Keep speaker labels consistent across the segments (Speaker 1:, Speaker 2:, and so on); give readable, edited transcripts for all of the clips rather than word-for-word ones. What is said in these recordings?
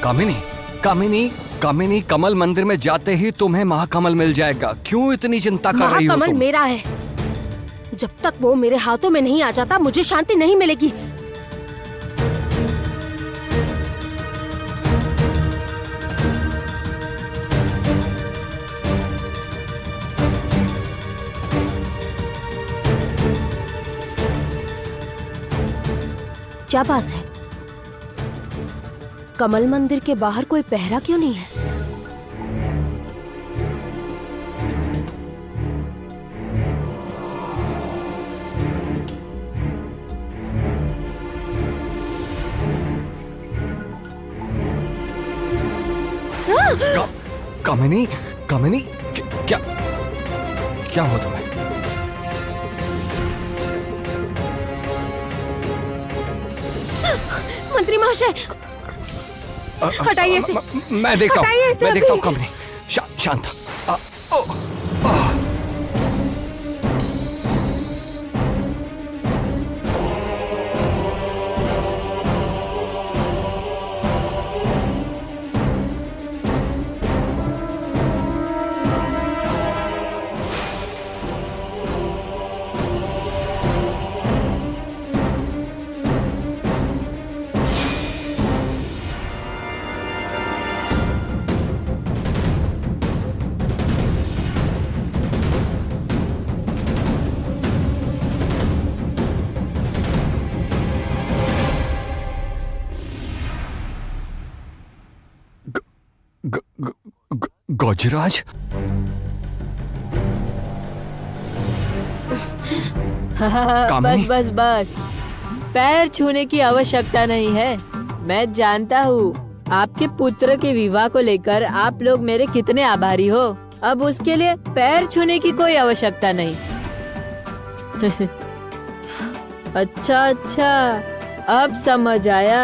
Speaker 1: कामिनी, कामिनी, कामिनी, कमल मंदिर में जाते ही तुम्हें महाकमल मिल जाएगा। क्यों इतनी चिंता कर रही हो
Speaker 2: महाकमल
Speaker 1: तुम?
Speaker 2: मेरा है। जब तक वो मेरे हाथों में नहीं आ जाता मुझे शांति नहीं मिलेगी। क्या बात है? कमल मंदिर के बाहर कोई पहरा क्यों नहीं है?
Speaker 1: कामिनी, कामिनी, क्या क्या हुआ तुम्हें?
Speaker 2: मंत्री महाशय, हटाइए इसे।
Speaker 1: मैं देखता हूँ,
Speaker 2: हटाइए इसे
Speaker 1: मैं देखता हूँ
Speaker 2: अभी।
Speaker 1: कामिनी। शांत। गजराज,
Speaker 3: बस बस बस, पैर छूने की आवश्यकता नहीं है। मैं जानता हूँ आपके पुत्र के विवाह को लेकर आप लोग मेरे कितने आभारी हो। अब उसके लिए पैर छूने की कोई आवश्यकता नहीं। अच्छा अच्छा, अब समझ आया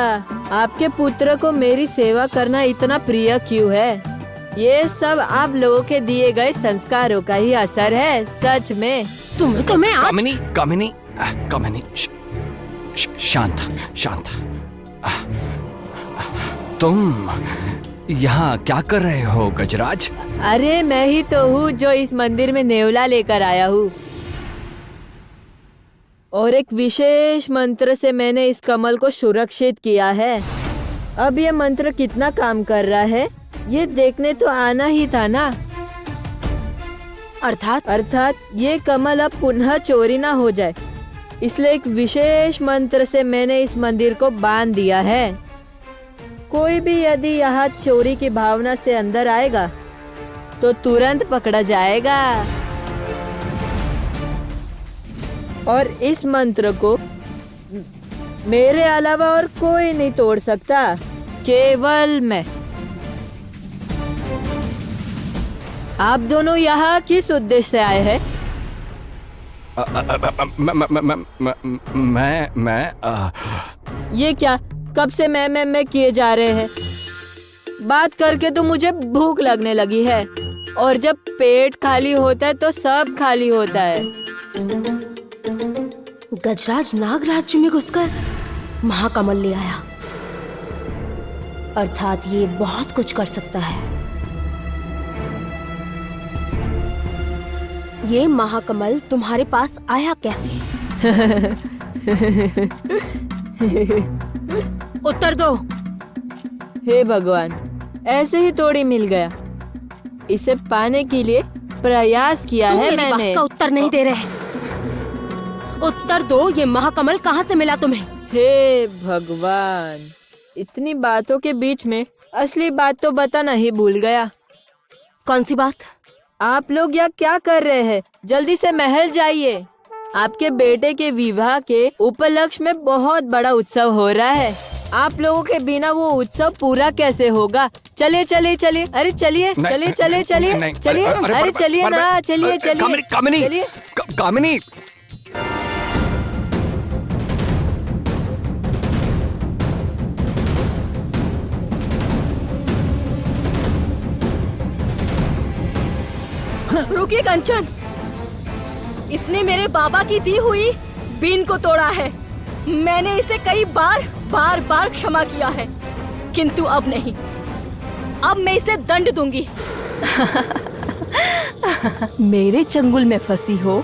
Speaker 3: आपके पुत्र को मेरी सेवा करना इतना प्रिय क्यों है। ये सब आप लोगों के दिए गए संस्कारों का ही असर है। सच में
Speaker 2: तुम्हें आज...
Speaker 1: कामिनी, कामिनी, कामिनी, शांत, शांत। तुम यहाँ क्या कर रहे हो गजराज?
Speaker 3: अरे मैं ही तो हूँ जो इस मंदिर में नेवला लेकर आया हूँ, और एक विशेष मंत्र से मैंने इस कमल को सुरक्षित किया है। अब ये मंत्र कितना काम कर रहा है ये देखने तो आना ही था ना। अर्थात ये कमल अब पुनः चोरी ना हो जाए, इसलिए एक विशेष मंत्र से मैंने इस मंदिर को बांध दिया है। कोई भी यदि यहाँ चोरी की भावना से अंदर आएगा तो तुरंत पकड़ा जाएगा। और इस मंत्र को मेरे अलावा और कोई नहीं तोड़ सकता, केवल मैं। आप दोनों यहाँ किस उद्देश्य से आए हैं?
Speaker 1: मैं
Speaker 3: ये क्या कब से मैं किए जा रहे हैं? बात करके तो मुझे भूख लगने लगी है, और जब पेट खाली होता है तो सब खाली होता है।
Speaker 2: गजराज नाग राज्य में घुसकर महाकमल ले आया, अर्थात ये बहुत कुछ कर सकता है। ये महाकमल तुम्हारे पास आया कैसे? उत्तर दो।
Speaker 3: हे भगवान, ऐसे ही थोड़ी मिल गया। इसे पाने के लिए प्रयास किया है
Speaker 2: मेरी
Speaker 3: मैंने।
Speaker 2: बात का उत्तर नहीं दे रहे। उत्तर दो, ये महाकमल कहाँ से मिला तुम्हें?
Speaker 3: हे भगवान, इतनी बातों के बीच में असली बात तो बताना ही भूल गया।
Speaker 2: कौन सी बात?
Speaker 3: आप लोग यहाँ क्या कर रहे हैं? जल्दी से महल जाइए। आपके बेटे के विवाह के उपलक्ष्य में बहुत बड़ा उत्सव हो रहा है। आप लोगों के बिना वो उत्सव पूरा कैसे होगा? चलिए चलिए चलिए, अरे चलिए चलिए चलिए चलिए चलिए, अरे चलिए ना, चलिए चलिए
Speaker 1: कामिनी, कामिनी,
Speaker 2: रुकिए कंचन, इसने मेरे बाबा की दी हुई बीन को तोड़ा है। मैंने इसे कई बार क्षमा किया है, किंतु अब नहीं, अब मैं इसे दंड दूंगी।
Speaker 3: मेरे चंगुल में फंसी हो,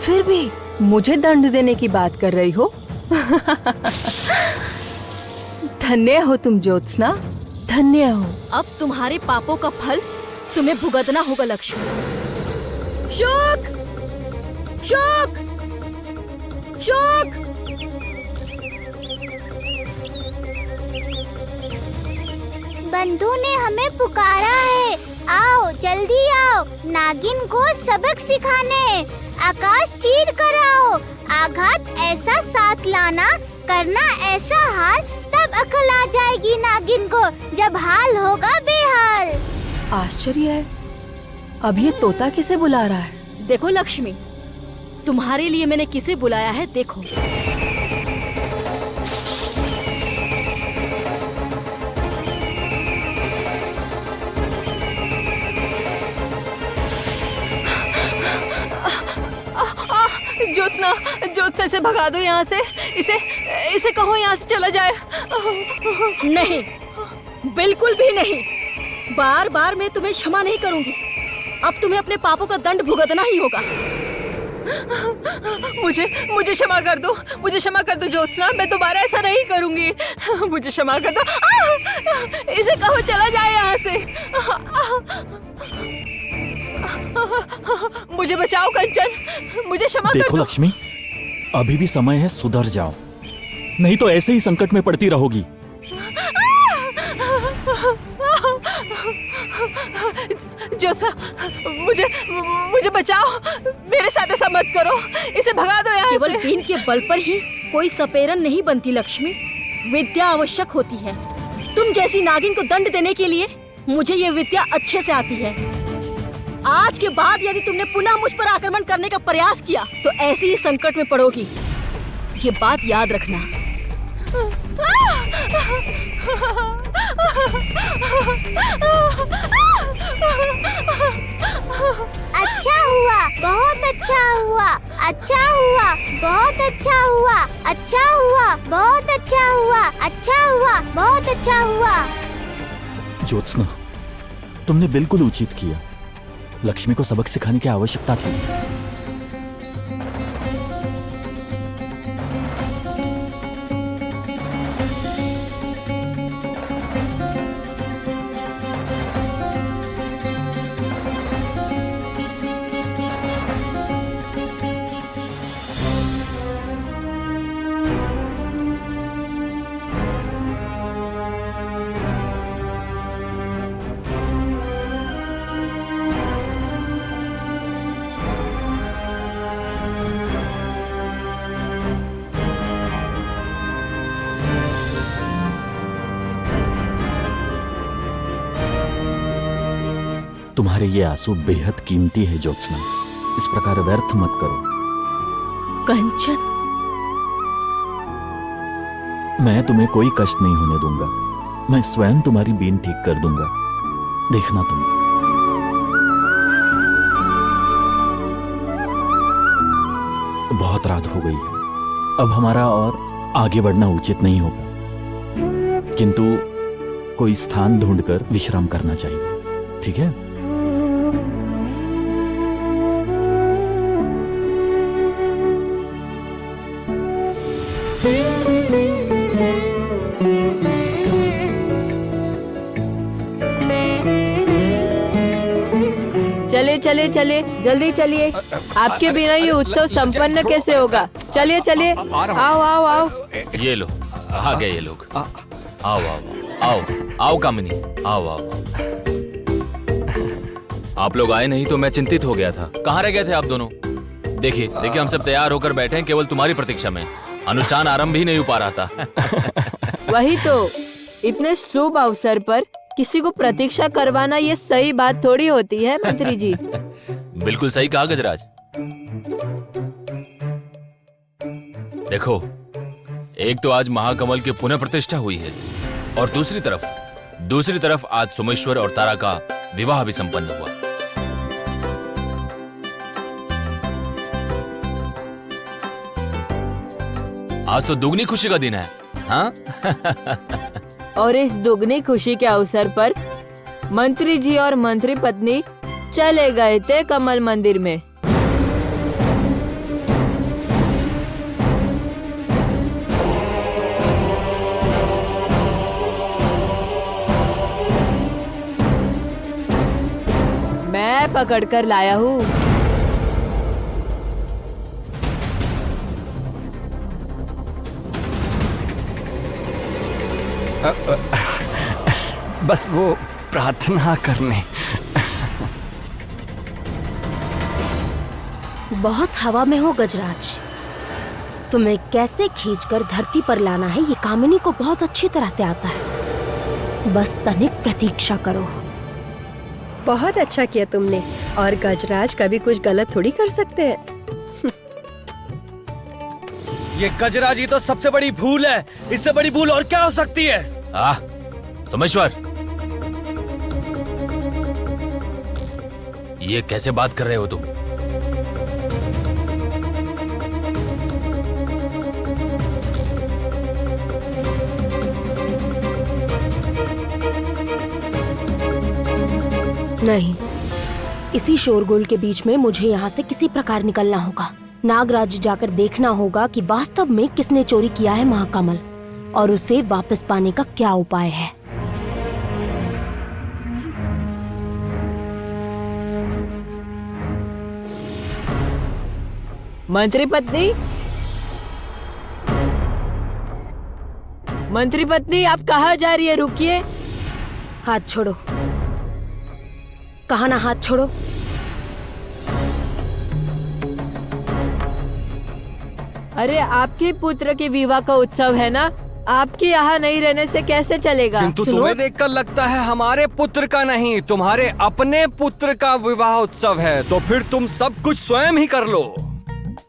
Speaker 3: फिर भी मुझे दंड देने की बात कर रही हो। धन्य हो तुम ज्योत्सना, धन्य हो।
Speaker 2: अब तुम्हारे पापों का फल तुम्हें भुगतना होगा लक्ष्मी। शोक, शोक, शोक।
Speaker 4: बंधु ने हमें पुकारा है, आओ जल्दी आओ, नागिन को सबक सिखाने। आकाश चीर कर आओ, आघात ऐसा साथ लाना, करना ऐसा हाल, तब अकल आ जाएगी नागिन को, जब हाल होगा बेहाल।
Speaker 3: आश्चर्य है, अब ये तोता किसे बुला रहा है?
Speaker 2: देखो लक्ष्मी, तुम्हारे लिए मैंने किसे बुलाया है, देखो।
Speaker 3: ज्योत्सना, ज्योत्सना से भगा दो यहाँ से। इसे कहो यहाँ से चला जाए।
Speaker 2: नहीं, बिल्कुल भी नहीं। बार बार मैं तुम्हें क्षमा नहीं करूंगी। अब तुम्हें अपने पापों का दंड भुगतना ही होगा।
Speaker 3: मुझे क्षमा कर दो, मुझे क्षमा कर दो ज्योत्सना, मैं दोबारा ऐसा नहीं करूंगी। मुझे क्षमा कर दो। इसे कहो चला जाए यहाँ से। मुझे बचाओ कंचन, मुझे क्षमा कर दो।
Speaker 5: देखो लक्ष्मी, अभी भी समय है, सुधर जाओ, नहीं तो ऐसे ही संकट में पड़ती रहोगी।
Speaker 3: ज्योत्सना, मुझे बचाओ, मेरे साथ ऐसा मत करो, इसे भगा दो यहाँ
Speaker 2: केवल
Speaker 3: से।
Speaker 2: बीन के बल पर ही कोई सपेरन नहीं बनती लक्ष्मी, विद्या आवश्यक होती है। तुम जैसी नागिन को दंड देने के लिए मुझे ये विद्या अच्छे से आती है। आज के बाद यदि तुमने पुनः मुझ पर आक्रमण करने का प्रयास किया तो ऐसी ही संकट में पड़ोगी, ये बात याद रखना।
Speaker 4: अच्छा हुआ, बहुत अच्छा हुआ, अच्छा हुआ, बहुत अच्छा हुआ, अच्छा हुआ, बहुत अच्छा हुआ, अच्छा हुआ, बहुत अच्छा हुआ।
Speaker 5: ज्योत्सना, तुमने बिल्कुल उचित किया, लक्ष्मी को सबक सिखाने की आवश्यकता थी। तुम्हारे ये आंसू बेहद कीमती है ज्योत्सना, इस प्रकार व्यर्थ मत करो।
Speaker 2: कंचन,
Speaker 5: मैं तुम्हें कोई कष्ट नहीं होने दूंगा, मैं स्वयं तुम्हारी बीन ठीक कर दूंगा, देखना तुम। बहुत रात हो गई है, अब हमारा और आगे बढ़ना उचित नहीं होगा, किंतु कोई स्थान ढूंढकर विश्राम करना चाहिए, ठीक है?
Speaker 3: चले चले चले, जल्दी चलिए, आपके बिना ये उत्सव संपन्न कैसे होगा? चलिए चलिए, आओ आओ आओ।
Speaker 6: ये लो, आ गए ये लोग। आओ आओ आओ आओ कामिनी, आओ आओ। आप लोग आए नहीं तो मैं चिंतित हो गया था। कहाँ रह गए थे आप दोनों? देखिए देखिए, हम सब तैयार होकर बैठे हैं केवल तुम्हारी प्रतीक्षा में। अनुष्ठान आरंभ ही नहीं हो पा रहा था।
Speaker 3: वही तो, इतने शुभ अवसर पर किसी को प्रतीक्षा करवाना ये सही बात थोड़ी होती है मंत्री जी।
Speaker 6: बिल्कुल सही कहा गजराज। देखो, एक तो आज महाकमल की पुनः प्रतिष्ठा हुई है और दूसरी तरफ आज सोमेश्वर और तारा का विवाह भी संपन्न हुआ। आज तो दुगनी खुशी का दिन है, हाँ?
Speaker 3: और इस दुगनी खुशी के अवसर पर मंत्री जी और मंत्री पत्नी चले गए थे कमल मंदिर में। मैं पकड़ कर लाया हूँ।
Speaker 1: बस वो प्रार्थना करने।
Speaker 2: बहुत हवा में हो गजराज। तुम्हें कैसे खींचकर धरती पर लाना है ये कामिनी को बहुत अच्छी तरह से आता है। बस तनिक प्रतीक्षा करो।
Speaker 7: बहुत अच्छा किया तुमने। और गजराज कभी कुछ गलत थोड़ी कर सकते हैं।
Speaker 8: ये गजराज ही तो सबसे बड़ी भूल है। इससे बड़ी भूल और क्या हो सकती है?
Speaker 6: सोमेश्वर, ये कैसे बात कर रहे हो तुम?
Speaker 2: नहीं, इसी शोरगुल के बीच में मुझे यहाँ से किसी प्रकार निकलना होगा। नागराज जाकर देखना होगा कि वास्तव में किसने चोरी किया है महाकमल और उसे वापस पाने का क्या उपाय है।
Speaker 3: मंत्री पत्नी, मंत्री पत्नी, आप कहाँ जा रही है? रुकिए।
Speaker 2: हाथ छोड़ो। कहा ना हाथ छोड़ो।
Speaker 3: अरे आपके पुत्र के विवाह का उत्सव है ना, आपके यहाँ नहीं रहने से कैसे चलेगा?
Speaker 1: किंतु
Speaker 2: सुनो।
Speaker 1: तुम्हें देखकर लगता है हमारे पुत्र का नहीं, तुम्हारे अपने पुत्र का विवाह उत्सव है। तो फिर तुम सब कुछ स्वयं ही कर लो।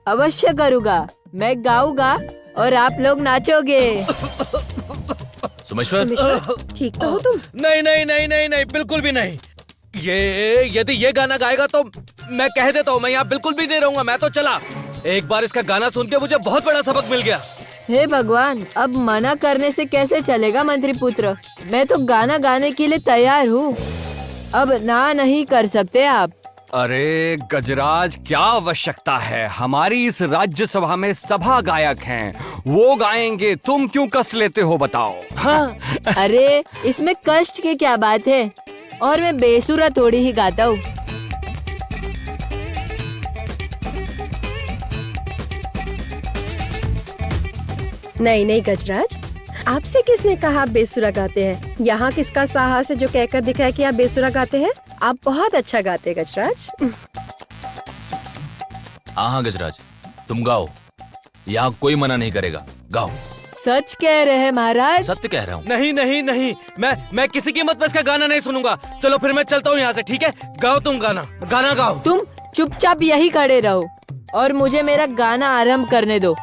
Speaker 3: अवश्य करूँगा। मैं गाऊंगा और आप लोग नाचोगे।
Speaker 6: सोमेश्वर,
Speaker 7: ठीक तो हो तुम?
Speaker 8: नहीं नहीं नहीं नहीं नहीं, बिल्कुल भी नहीं। ये यदि ये गाना गाएगा तो मैं कह देता हूँ, मैं यहाँ बिल्कुल भी नहीं रहूंगा। मैं तो चला। एक बार इसका गाना सुन के मुझे बहुत बड़ा सबक मिल गया।
Speaker 3: हे भगवान, अब मना करने से कैसे चलेगा मंत्री पुत्र? मैं तो गाना गाने के लिए तैयार हूँ। अब ना नहीं कर सकते आप।
Speaker 1: अरे गजराज, क्या आवश्यकता है? हमारी इस राज्यसभा में सभा गायक हैं, वो गाएंगे। तुम क्यों कष्ट लेते हो बताओ?
Speaker 8: हाँ,
Speaker 3: अरे इसमें कष्ट की क्या बात है? और मैं बेसुरा थोड़ी ही गाता हूँ।
Speaker 7: नहीं नहीं गजराज, आपसे किसने कहा आप बेसुरा गाते हैं? यहाँ किसका साहस है जो कहकर दिखाए कि आप बेसुरा गाते हैं? आप बहुत अच्छा गाते हैं गजराज।
Speaker 6: हाँ गजराज, तुम गाओ। यहाँ कोई मना नहीं करेगा, गाओ।
Speaker 3: सच कह रहे हैं महाराज?
Speaker 6: सत्य कह रहा हूँ।
Speaker 8: नहीं नहीं नहीं, मैं किसी कीमत पर इसका गाना नहीं सुनूंगा। चलो फिर मैं चलता हूँ यहाँ से, ठीक है? गाओ तुम गाना, गाना गाओ।
Speaker 3: तुम चुपचाप यही खड़े रहो और मुझे मेरा गाना आरंभ करने दो।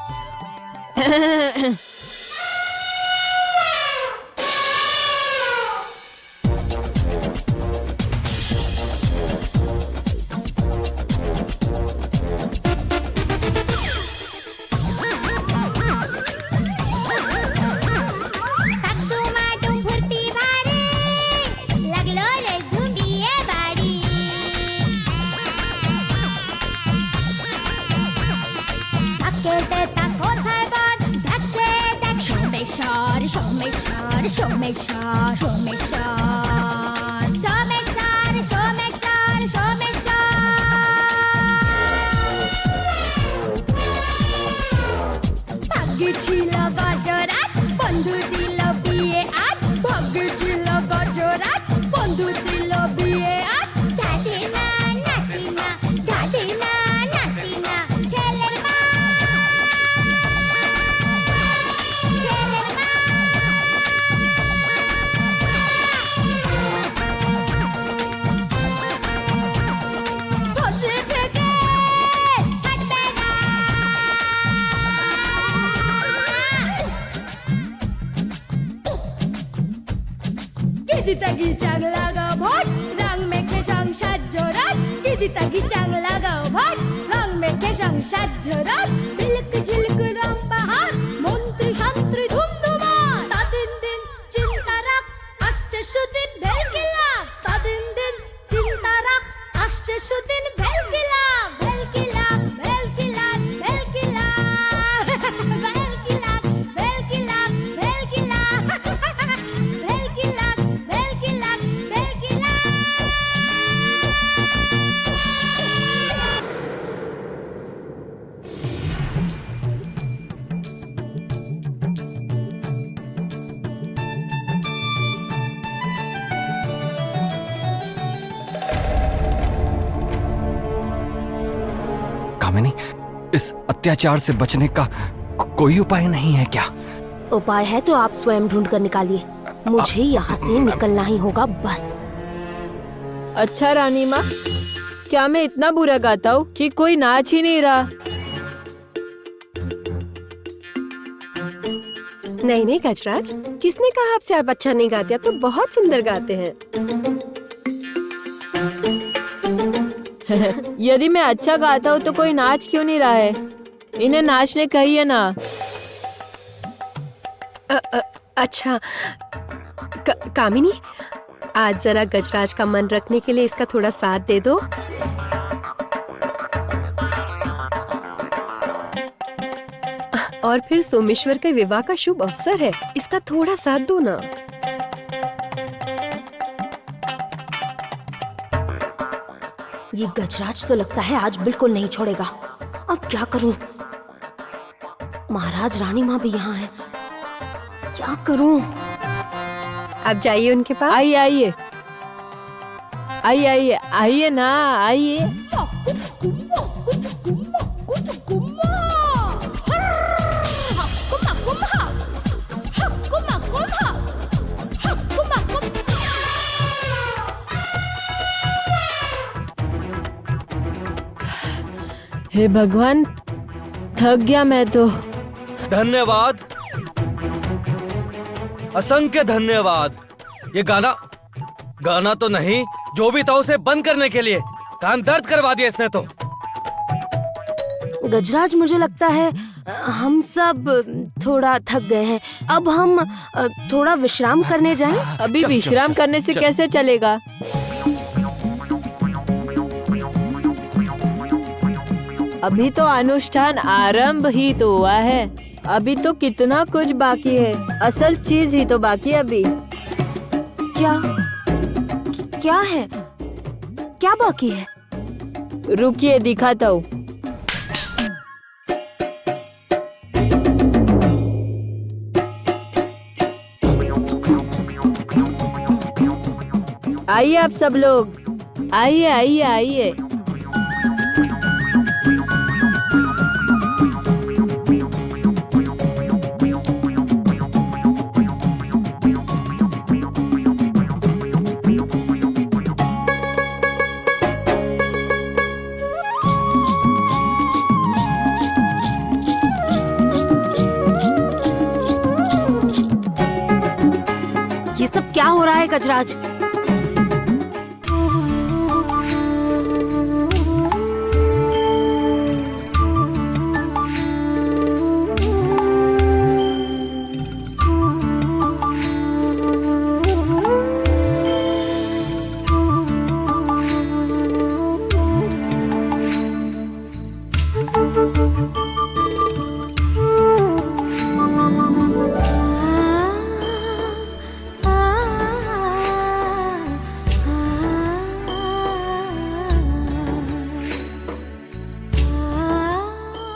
Speaker 9: 기지타기 짱라가 봇 랑메케상 샷저랏 기지타기 짱라가 봇 랑메케상 샷저랏 빌리크 질리크 람바핫 몬트리 샨트리 둠두마 따딘딘 찐따 সুদিন ভেলকিলা তদিন দিন চিন্তা রাখ আসছে সুদিন ভেলকিলা ভেলকিলা ভেলকিলা ভেলকিলা ভেলকিলা ভেলকিলা ভেলকিলা ভেলকিলা ভেলকিলা ভেলকিলা
Speaker 1: कामिनी, इस अत्याचार से बचने का कोई उपाय नहीं है क्या?
Speaker 2: उपाय है तो आप स्वयं ढूंढ कर निकालिए। मुझे यहाँ से निकलना ही होगा बस।
Speaker 3: अच्छा रानी माँ, क्या मैं इतना बुरा गाता हूँ कि कोई नाच ही नहीं रहा?
Speaker 7: नहीं नहीं गजराज, किसने कहा आपसे आप अच्छा नहीं गाते? आप तो बहुत सुंदर गाते हैं।
Speaker 3: यदि मैं अच्छा गाता हूँ तो कोई नाच क्यों नहीं रहा है? इन्हें नाचने कहिए ना।
Speaker 7: अच्छा कामिनी, आज जरा गजराज का मन रखने के लिए इसका थोड़ा साथ दे दो। और फिर सोमेश्वर के विवाह का शुभ अवसर है, इसका थोड़ा साथ दो ना।
Speaker 2: ये गजराज तो लगता है आज बिल्कुल नहीं छोड़ेगा। अब क्या करूं? महाराज रानी माँ भी यहाँ है, क्या करूं?
Speaker 7: आप जाइए उनके पास।
Speaker 3: आइए आइए आइए आइए आइए ना, आइए। हे भगवान, थक गया मैं तो।
Speaker 8: धन्यवाद, असंख्य धन्यवाद। ये गाना तो नहीं, जो भी था उसे बंद करने के लिए कान दर्द करवा दिया इसने तो।
Speaker 2: गजराज, मुझे लगता है हम सब थोड़ा थक गए हैं। अब हम थोड़ा विश्राम करने जाएं?
Speaker 3: अभी विश्राम करने से कैसे चलेगा? अभी तो अनुष्ठान आरंभ ही तो हुआ है। अभी तो कितना कुछ बाकी है, असल चीज ही तो बाकी है अभी।
Speaker 2: क्या है? क्या बाकी है?
Speaker 3: रुकिए, दिखाता हूँ। आइए आप सब लोग, आइए आइए आइए।
Speaker 2: ये सब क्या हो रहा है गजराज?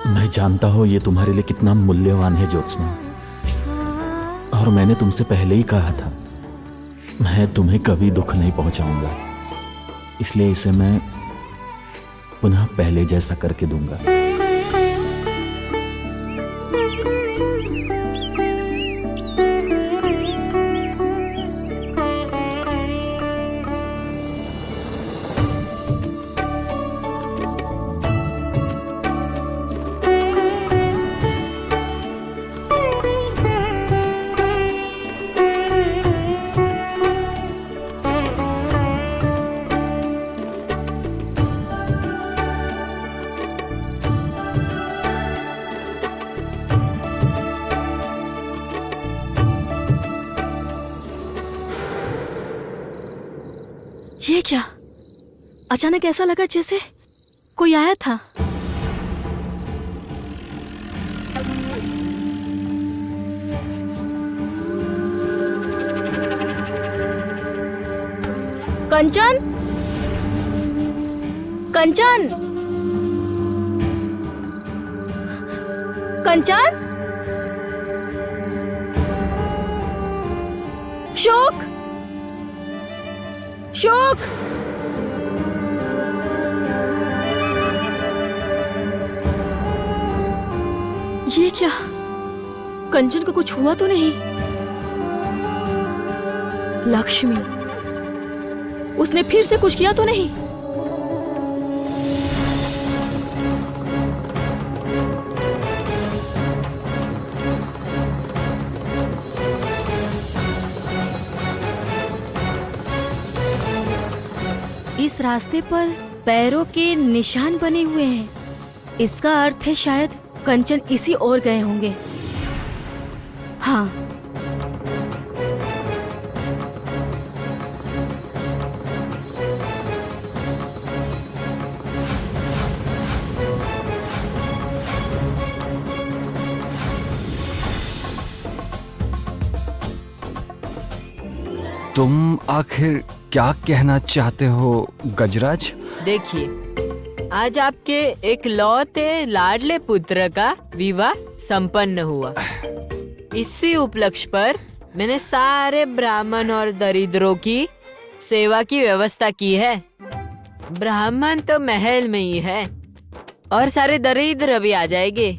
Speaker 5: मैं जानता हूं ये तुम्हारे लिए कितना मूल्यवान है ज्योत्सना, और मैंने तुमसे पहले ही कहा था मैं तुम्हें कभी दुख नहीं पहुंचाऊंगा, इसलिए इसे मैं पुनः पहले जैसा करके दूंगा।
Speaker 2: ये क्या? अचानक ऐसा लगा जैसे कोई आया था। कंचन, कंचन, कंचन, शोक, शोक। ये क्या? कंचन को कुछ हुआ तो नहीं? लक्ष्मी, उसने फिर से कुछ किया तो नहीं? इस रास्ते पर पैरों के निशान बने हुए हैं। इसका अर्थ है शायद कंचन इसी ओर गए होंगे। हाँ,
Speaker 1: तुम आखिर क्या कहना चाहते हो गजराज?
Speaker 3: देखिए, आज आपके एक लौते लाडले पुत्र का विवाह संपन्न हुआ। इसी उपलक्ष्य पर मैंने सारे ब्राह्मण और दरिद्रों की सेवा की व्यवस्था की है। ब्राह्मण तो महल में ही है और सारे दरिद्र भी आ जाएंगे।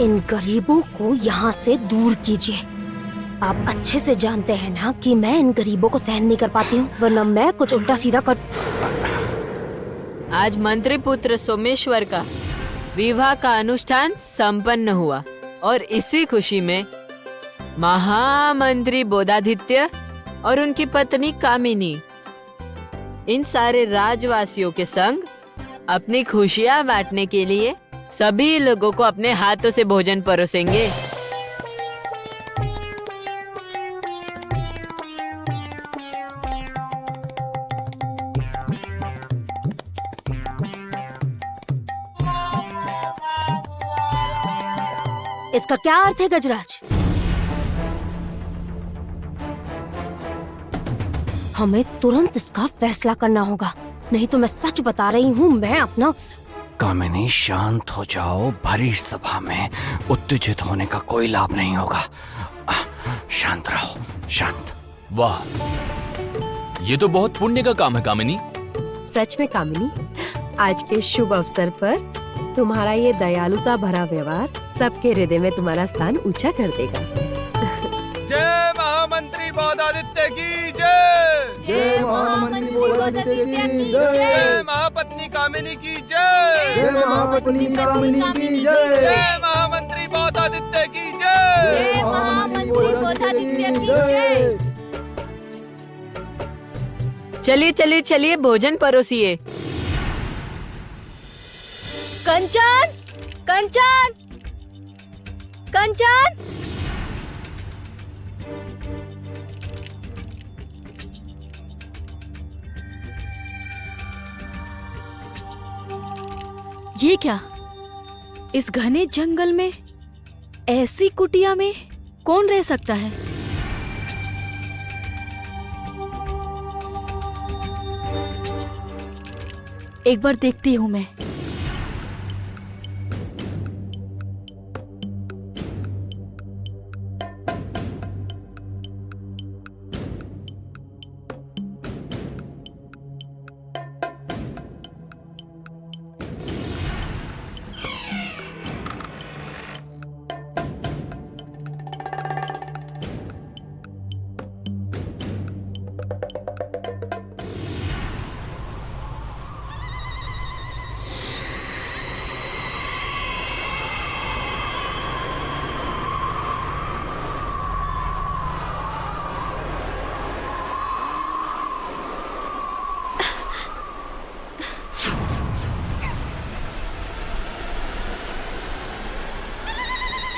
Speaker 10: इन गरीबों को यहाँ से दूर कीजिए। आप अच्छे से जानते हैं ना कि मैं इन गरीबों को सहन नहीं कर पाती हूँ, वरना मैं कुछ उल्टा सीधा कर।
Speaker 3: आज मंत्री पुत्र सोमेश्वर का विवाह का अनुष्ठान संपन्न हुआ और इसी खुशी में महामंत्री बोधादित्य और उनकी पत्नी कामिनी इन सारे राजवासियों के संग अपनी खुशियां बांटने के लिए सभी लोगों को अपने हाथों से भोजन परोसेंगे।
Speaker 10: इसका क्या अर्थ है गजराज? हमें तुरंत इसका फैसला करना होगा, नहीं तो मैं सच बता रही हूँ, मैं अपना।
Speaker 1: कामिनी, शांत हो जाओ। भरी सभा में उत्तेजित होने का कोई लाभ नहीं होगा। शांत रहो, शांत।
Speaker 6: वाह, ये तो बहुत पुण्य का काम है कामिनी।
Speaker 7: सच में कामिनी, आज के शुभ अवसर पर तुम्हारा ये दयालुता भरा व्यवहार सबके हृदय में तुम्हारा स्थान ऊंचा कर देगा।
Speaker 8: जय महामंत्री बोधादित्य की जय।
Speaker 11: जय महामंत्री बोधादित्य की जय।
Speaker 8: जय महापत्नी कामिनी की जय।
Speaker 11: जय महापत्नी कामिनी की जय।
Speaker 8: जय महामंत्री बोधादित्य की जय।
Speaker 11: जय महामंत्री बोधादित्य की जय।
Speaker 3: चलिए चलिए चलिए, भोजन परोसिए।
Speaker 2: कंचन, कंचन, कंचन। ये क्या? इस घने जंगल में ऐसी कुटिया में कौन रह सकता है? एक बार देखती हूँ मैं।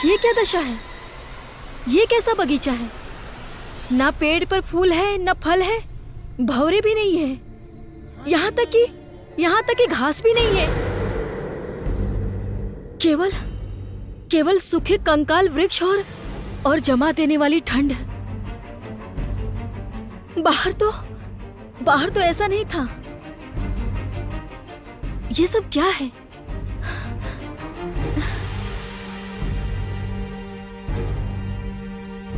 Speaker 2: ये क्या दशा है? ये कैसा बगीचा है? ना पेड़ पर फूल है, ना फल है, भंवरे भी नहीं है, यहाँ तक कि घास भी नहीं है। केवल सूखे कंकाल वृक्ष और जमा देने वाली ठंड। बाहर तो ऐसा नहीं था। ये सब क्या है?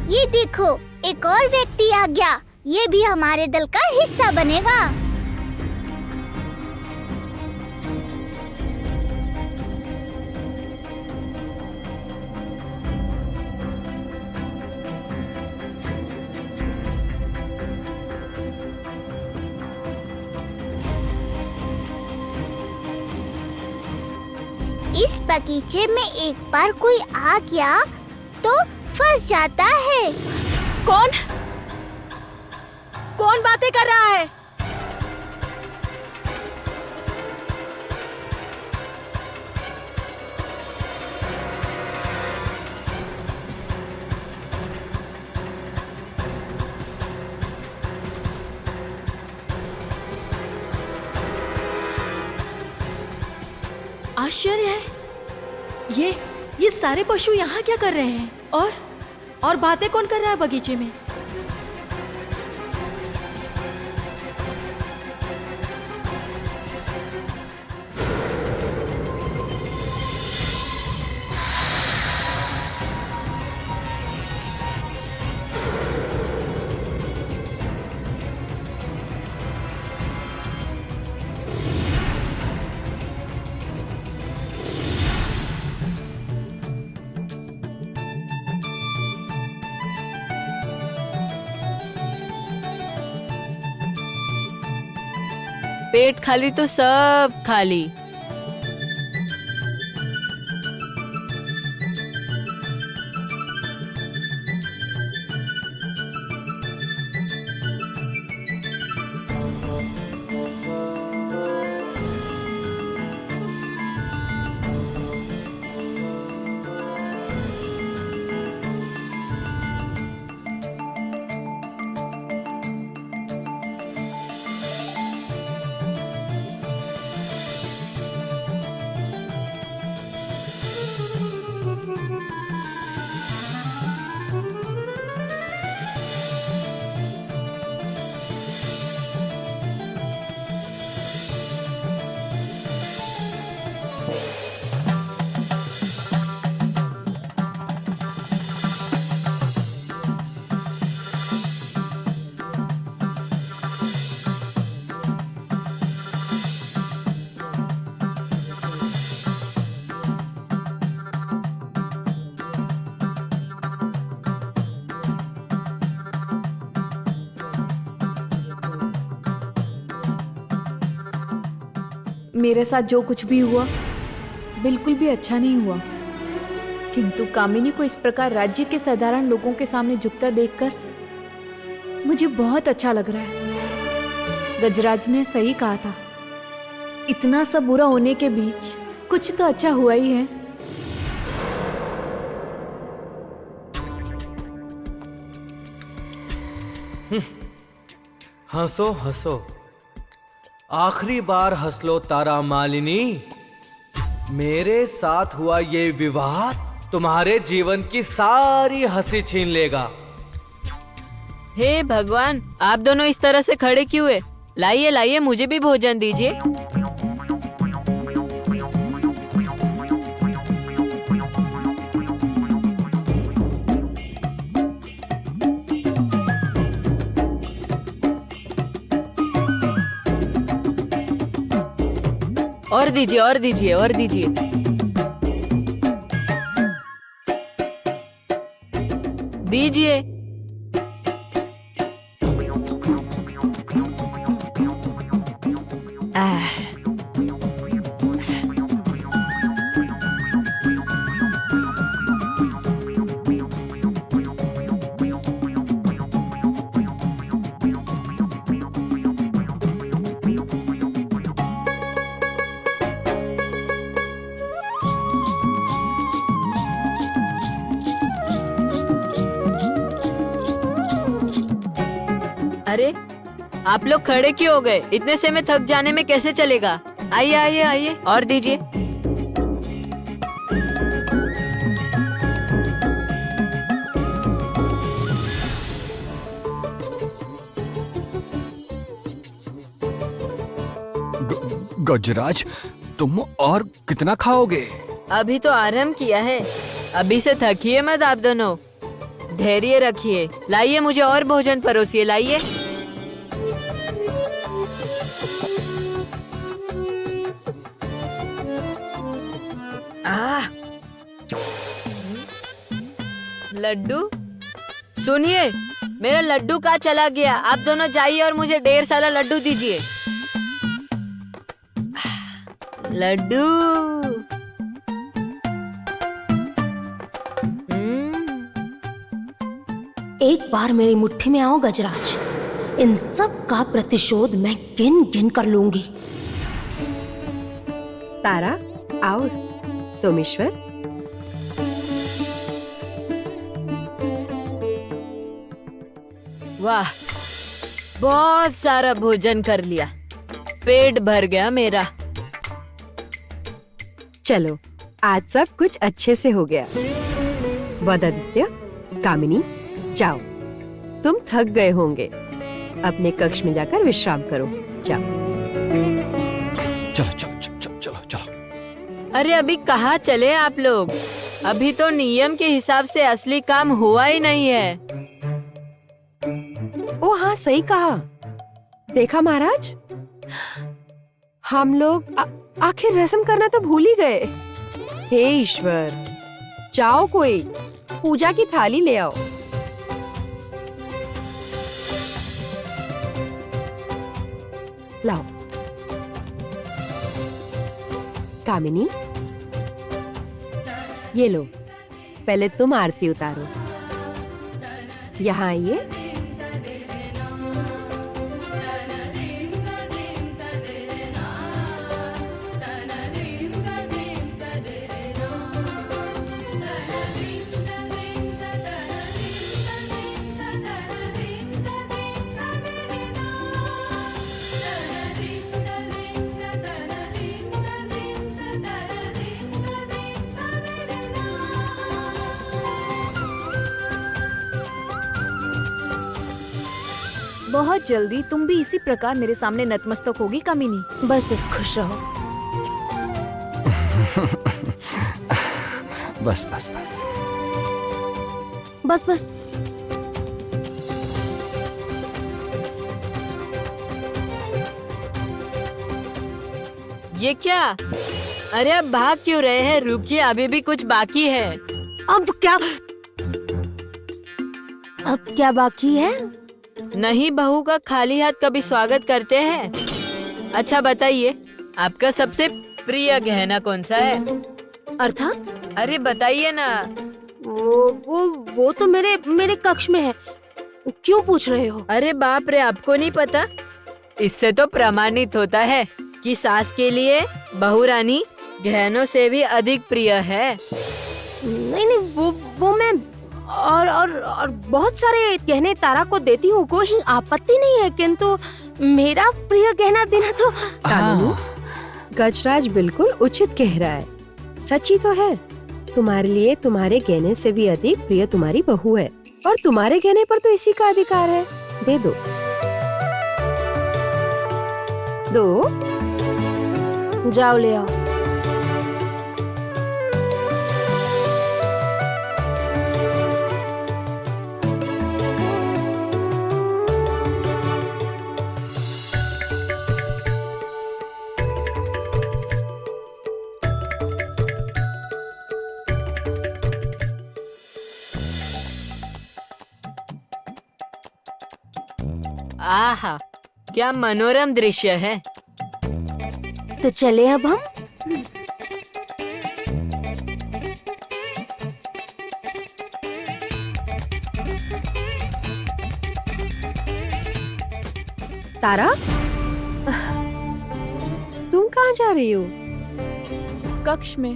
Speaker 4: ये देखो, एक और व्यक्ति आ गया। ये भी हमारे दल का हिस्सा बनेगा। इस बगीचे में एक बार कोई आ गया तो फंस जाता है।
Speaker 2: कौन बातें कर रहा है? आश्चर्य है, ये सारे पशु यहाँ क्या कर रहे हैं? और बातें कौन कर रहा है बगीचे में?
Speaker 3: पेट खाली तो सब खाली।
Speaker 12: मेरे साथ जो कुछ भी हुआ बिल्कुल भी अच्छा नहीं हुआ, किंतु कामिनी को इस प्रकार राज्य के साधारण लोगों के सामने झुकता देखकर मुझे बहुत अच्छा लग रहा है। गजराज ने सही कहा था, इतना सब बुरा होने के बीच कुछ तो अच्छा हुआ ही है।
Speaker 8: हंसो हंसो, आखिरी बार हंस लो तारा मालिनी। मेरे साथ हुआ ये विवाद तुम्हारे जीवन की सारी हंसी छीन लेगा।
Speaker 3: हे भगवान, आप दोनों इस तरह से खड़े क्यों है? लाइए लाइए, मुझे भी भोजन दीजिए। और दीजिए और दीजिए और दीजिए। दीजिए। अरे आप लोग खड़े क्यों हो गए? इतने से में थक जाने में कैसे चलेगा? आइए आइए आइए और दीजिए।
Speaker 1: गजराज, तुम और कितना खाओगे?
Speaker 3: अभी तो आरंभ किया है, अभी से थकिए मत आप दोनों। धैर्य रखिए। लाइए मुझे और भोजन परोसिए, लाइए। लड्डू, सुनिए, मेरा लड्डू कहाँ चला गया? आप दोनों जाइए और मुझे ढेर सारा लड्डू दीजिए। लड्डू।
Speaker 10: एक बार मेरी मुट्ठी में आओ गजराज, इन सब का प्रतिशोध मैं गिन गिन कर लूंगी।
Speaker 7: तारा और सोमेश्वर,
Speaker 3: वाह, बहुत सारा भोजन कर लिया, पेट भर गया मेरा।
Speaker 7: चलो आज सब कुछ अच्छे से हो गया। बदादित्य, कामिनी, जाओ, तुम थक गए होंगे, अपने कक्ष में जाकर विश्राम करो, जाओ।
Speaker 1: चलो चलो चलो चलो चलो चलो।
Speaker 3: अरे अभी कहाँ चले आप लोग? अभी तो नियम के हिसाब से असली काम हुआ ही नहीं है।
Speaker 7: ओ हाँ, सही कहा। देखा महाराज, हम लोग आखिर रस्म करना तो भूल ही गए। हे ईश्वर, जाओ कोई पूजा की थाली ले आओ। लाओ। कामिनी, ये लो, पहले तुम आरती उतारो। यहाँ आइए।
Speaker 12: बहुत जल्दी तुम भी इसी प्रकार मेरे सामने नतमस्तक होगी कामिनी।
Speaker 10: बस बस, खुश रहो।
Speaker 1: बस बस बस
Speaker 10: बस बस।
Speaker 3: ये क्या? अरे अब भाग क्यों रहे हैं? रुकिए, अभी भी कुछ बाकी है।
Speaker 10: अब क्या बाकी है?
Speaker 3: नहीं, बहू का खाली हाथ कभी स्वागत करते हैं? अच्छा बताइए, आपका सबसे प्रिय गहना कौन सा है?
Speaker 10: अर्थात?
Speaker 3: अरे बताइए ना।
Speaker 10: वो तो मेरे कक्ष में है। क्यों पूछ रहे हो?
Speaker 3: अरे बाप रे, आपको नहीं पता? इससे तो प्रमाणित होता है कि सास के लिए बहू रानी गहनों से भी अधिक प्रिय है।
Speaker 10: नहीं, वो मैं और बहुत सारे गहने तारा को देती हूँ, कोई आपत्ति नहीं है, किंतु मेरा प्रिय गहना देना तो।
Speaker 7: गजराज बिल्कुल उचित कह रहा है, सच्ची तो है। तुम्हारे लिए तुम्हारे गहने से भी अधिक प्रिय तुम्हारी बहू है, और तुम्हारे गहने पर तो इसी का अधिकार है। दे दो,
Speaker 10: जाओ ले आओ।
Speaker 3: आहा, क्या मनोरम दृश्य है।
Speaker 10: तो चले अब हम।
Speaker 7: तारा, तुम कहाँ जा रही हो?
Speaker 12: कक्ष में।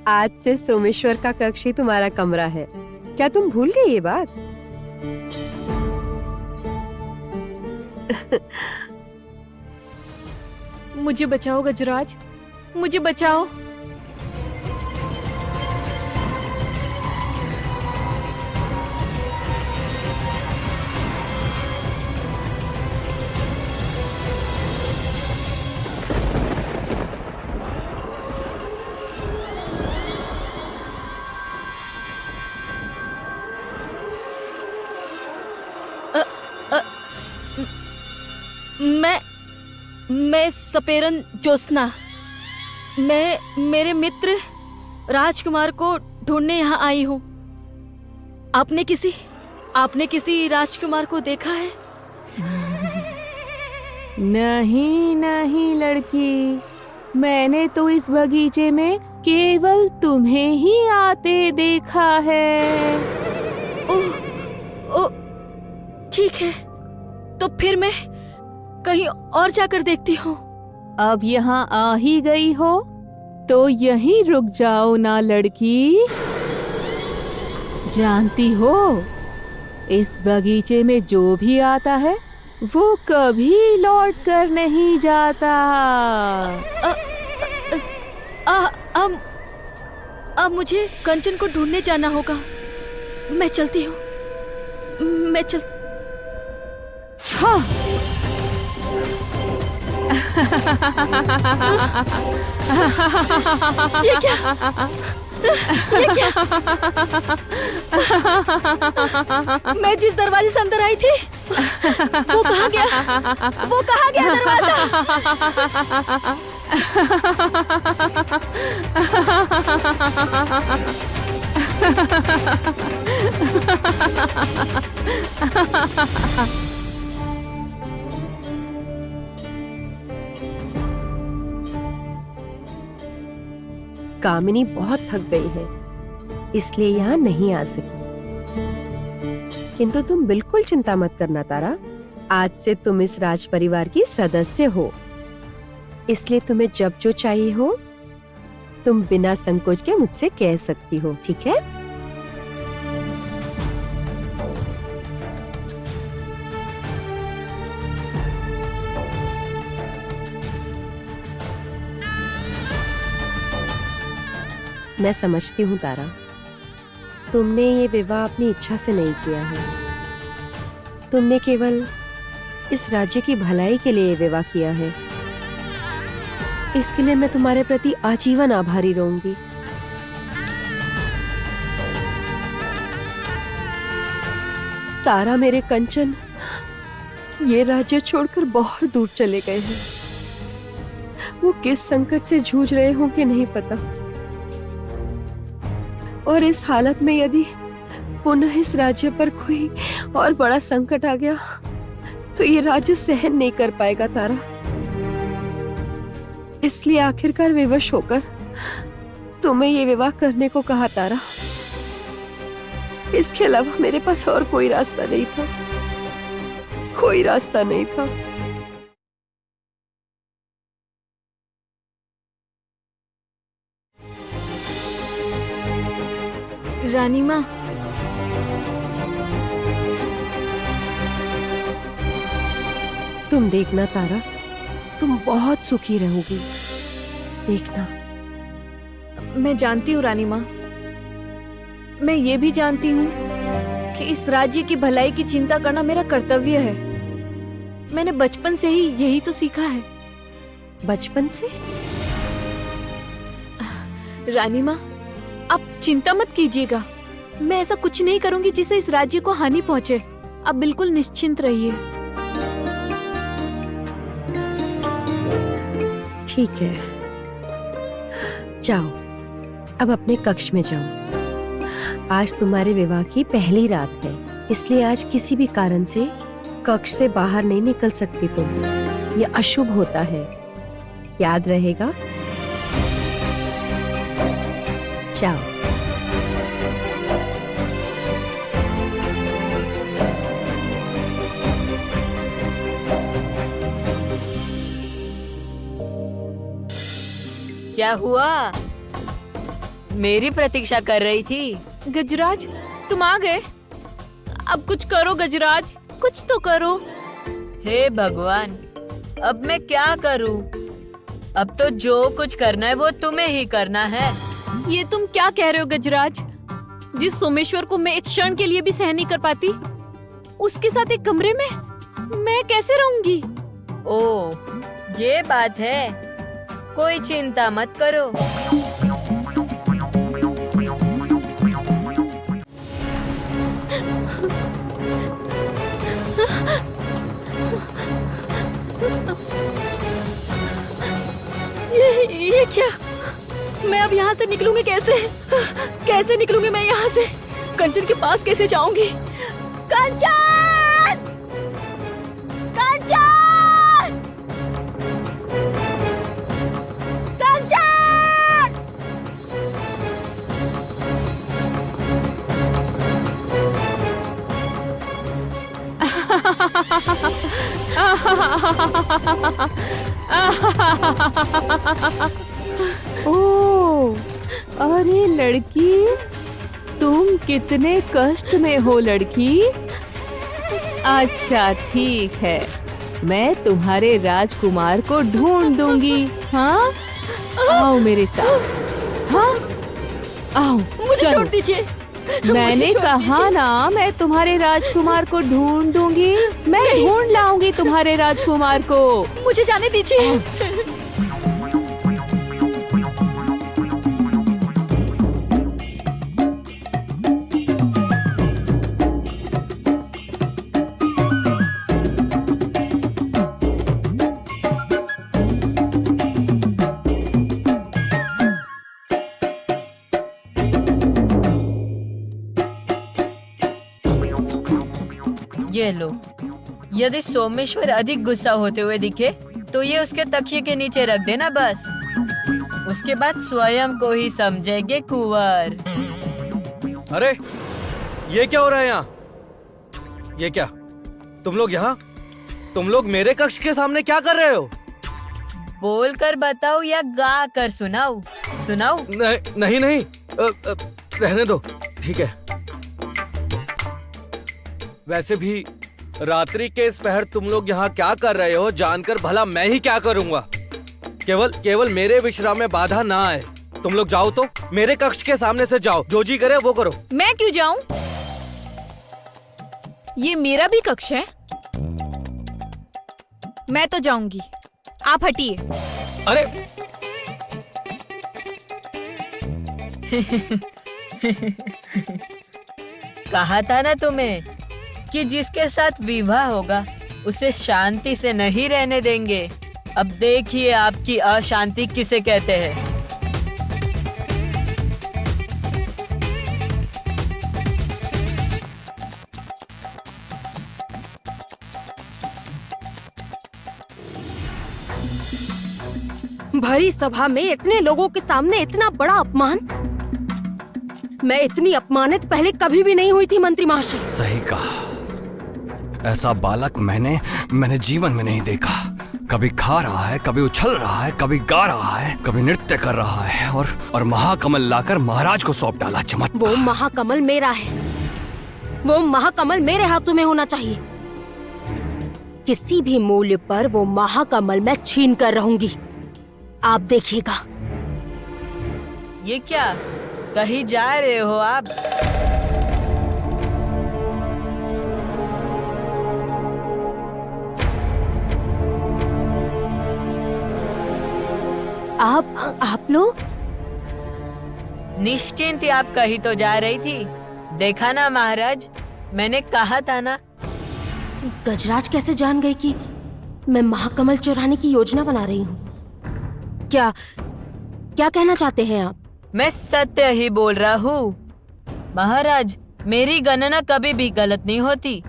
Speaker 7: आज से सोमेश्वर का कक्ष ही तुम्हारा कमरा है। क्या तुम भूल गई ये बात?
Speaker 12: मुझे बचाओ गजराज, मुझे बचाओ।
Speaker 2: मैं सपेरन ज्योत्सना, मैं मेरे मित्र राजकुमार को ढूंढने यहाँ आई हूँ। आपने किसी राजकुमार को देखा है?
Speaker 12: नहीं नहीं लड़की, मैंने तो इस बगीचे में केवल तुम्हें ही आते देखा है।
Speaker 2: ओह, ठीक है, तो फिर मैं कहीं और जाकर देखती हूँ।
Speaker 12: अब यहाँ आ ही गई हो तो यहीं रुक जाओ ना लड़की। जानती हो, इस बगीचे में जो भी आता है वो कभी लौट कर नहीं जाता।
Speaker 2: अब मुझे कंचन को ढूंढने जाना होगा। मैं चलती हूँ।
Speaker 12: हाँ।
Speaker 2: ये क्या? मैं जिस दरवाजे से अंदर आई थी वो कहाँ गया दरवाजा?
Speaker 7: कामिनी बहुत थक गई है, इसलिए यहाँ नहीं आ सकी। किंतु तुम बिल्कुल चिंता मत करना तारा, आज से तुम इस राज परिवार की सदस्य हो, इसलिए तुम्हें जब जो चाहिए हो तुम बिना संकोच के मुझसे कह सकती हो, ठीक है? मैं समझती हूँ तारा, तुमने ये विवाह अपनी इच्छा से नहीं किया है। तुमने केवल इस राज्य की भलाई के लिए ये विवाह किया है। इसके लिए मैं तुम्हारे प्रति आजीवन आभारी रहूंगी। तारा, मेरे कंचन ये राज्य छोड़कर बहुत दूर चले गए हैं। वो किस संकट से जूझ रहे होंगे नहीं पता, और इस हालत में यदि पुनः इस राज्य पर कोई और बड़ा संकट आ गया तो ये राज्य सहन नहीं कर पाएगा तारा। इसलिए आखिरकार विवश होकर तुम्हें ये विवाह करने को कहा तारा। इसके अलावा मेरे पास और कोई रास्ता नहीं था, कोई रास्ता नहीं था।
Speaker 12: रानी माँ,
Speaker 7: तुम देखना तारा, तुम बहुत सुखी रहोगी, देखना।
Speaker 12: मैं जानती हूँ रानी माँ, मैं ये भी जानती हूँ कि इस राज्य की भलाई की चिंता करना मेरा कर्तव्य है। मैंने बचपन से ही यही तो सीखा है।
Speaker 7: बचपन से?
Speaker 12: रानी माँ, आप चिंता मत कीजिएगा, मैं ऐसा कुछ नहीं करूंगी जिससे इस राज्य को हानि पहुंचे। आप बिल्कुल निश्चिंत रहिए।
Speaker 7: ठीक है, जाओ अब अपने कक्ष में जाओ। आज तुम्हारे विवाह की पहली रात है, इसलिए आज किसी भी कारण से कक्ष से बाहर नहीं निकल सकती तुम। ये अशुभ होता है, याद रहेगा। जाओ।
Speaker 3: क्या हुआ? मेरी प्रतीक्षा कर रही थी।
Speaker 12: गजराज, तुम आ गए। अब कुछ करो गजराज, कुछ तो करो।
Speaker 3: हे भगवान, अब मैं क्या करूं? अब तो जो कुछ करना है वो तुम्हें ही करना है।
Speaker 12: ये तुम क्या कह रहे हो गजराज? जिस सोमेश्वर को मैं एक क्षण के लिए भी सहन नहीं कर पाती, उसके साथ एक कमरे में मैं कैसे रहूंगी?
Speaker 3: ओ, ये बात है। कोई चिंता मत करो।
Speaker 2: ये क्या? मैं अब यहाँ से निकलूंगी कैसे? कैसे निकलूंगी मैं यहाँ से? कंचन के पास कैसे जाऊंगी? कंचन! कंचन! कंचन!
Speaker 12: ओह, अरे लड़की, तुम कितने कष्ट में हो लड़की। अच्छा ठीक है, मैं तुम्हारे राजकुमार को ढूंढ दूंगी। हाँ, आओ मेरे साथ। हाँ, आओ।
Speaker 2: मुझे छोड़ दीजिए।
Speaker 12: मैंने कहा ना, मैं तुम्हारे राजकुमार को ढूंढ दूंगी। मैं ढूंढ लाऊंगी तुम्हारे राजकुमार को।
Speaker 2: मुझे जाने दीजिए।
Speaker 3: ये लो। यदि सोमेश्वर अधिक गुस्सा होते हुए दिखे तो ये उसके तकिए के नीचे रख देना बस। उसके बाद स्वयं को ही समझेंगे कुंवर।
Speaker 8: अरे ये क्या हो रहा है यहाँ? ये क्या? तुम लोग यहाँ? तुम लोग मेरे कक्ष के सामने क्या कर रहे हो?
Speaker 3: बोल कर बताओ या गा कर सुनाओ? सुनाओ?
Speaker 8: नहीं नहीं, रहने दो। ठीक है। वैसे भी रात्रि के इस पहर तुम लोग यहाँ क्या कर रहे हो जानकर भला मैं ही क्या करूँगा। केवल मेरे विश्राम में बाधा ना आए। तुम लोग जाओ, तो मेरे कक्ष के सामने से जाओ। जो जी करे वो करो।
Speaker 12: मैं क्यों जाऊं? ये मेरा भी कक्ष है। मैं तो जाऊंगी, आप हटिए।
Speaker 8: अरे
Speaker 3: कहा था ना तुम्हें कि जिसके साथ विवाह होगा उसे शांति से नहीं रहने देंगे। अब देखिए आपकी अशांति किसे कहते हैं।
Speaker 10: भरी सभा में इतने लोगों के सामने इतना बड़ा अपमान, मैं इतनी अपमानित पहले कभी भी नहीं हुई थी मंत्री महाशय।
Speaker 1: सही कहा। ऐसा बालक मैंने जीवन में नहीं देखा। कभी खा रहा है, कभी उछल रहा है, कभी गा रहा है, कभी नृत्य कर रहा है और महाकमल लाकर महाराज को सौंप डाला। चमत्कार।
Speaker 10: वो महाकमल मेरा है। वो महाकमल मेरे हाथों में होना चाहिए। किसी भी मूल्य पर वो महाकमल मैं छीन कर रहूंगी। आप देखिएगा।
Speaker 3: ये क्या? कहीं जा रहे हो आप?
Speaker 10: आप लोग
Speaker 3: निश्चिंत ही आप कहीं तो जा रही थी। देखा ना महाराज, मैंने कहा था ना।
Speaker 10: गजराज कैसे जान गई कि मैं महाकमल चुराने की योजना बना रही हूँ? क्या कहना चाहते हैं आप?
Speaker 3: मैं सत्य ही बोल रहा हूँ महाराज। मेरी गणना कभी भी गलत नहीं होती।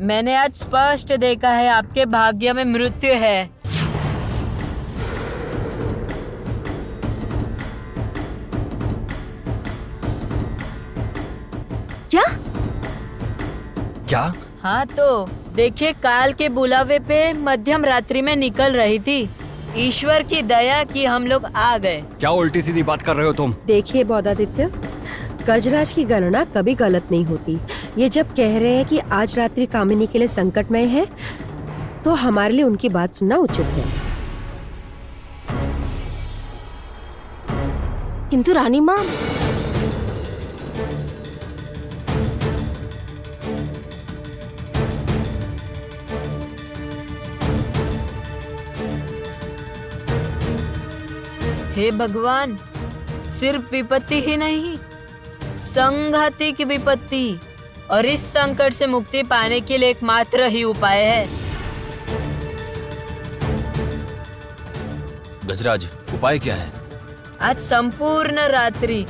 Speaker 3: मैंने आज स्पष्ट देखा है आपके भाग्य में मृत्यु है।
Speaker 10: क्या?
Speaker 1: क्या?
Speaker 3: हाँ तो देखिए, काल के बुलावे पे मध्यम रात्रि में निकल रही थी। ईश्वर की दया की हम लोग आ गए।
Speaker 1: क्या उल्टी सीधी बात कर रहे हो तुम?
Speaker 7: देखिए बौद्धादित्य, गजराज की गणना कभी गलत नहीं होती। ये जब कह रहे हैं कि आज रात्रि कामिनी के लिए संकटमय है, तो हमारे लिए उनकी बात सुनना उचित है।
Speaker 10: किंतु रानी माँ,
Speaker 3: हे भगवान, सिर्फ विपत्ति ही नहीं, संघातिक विपत्ति, और इस संकट से मुक्ति पाने के लिए एकमात्र ही उपाय है।
Speaker 6: गजराज, उपाय क्या है?
Speaker 3: आज संपूर्ण रात्रि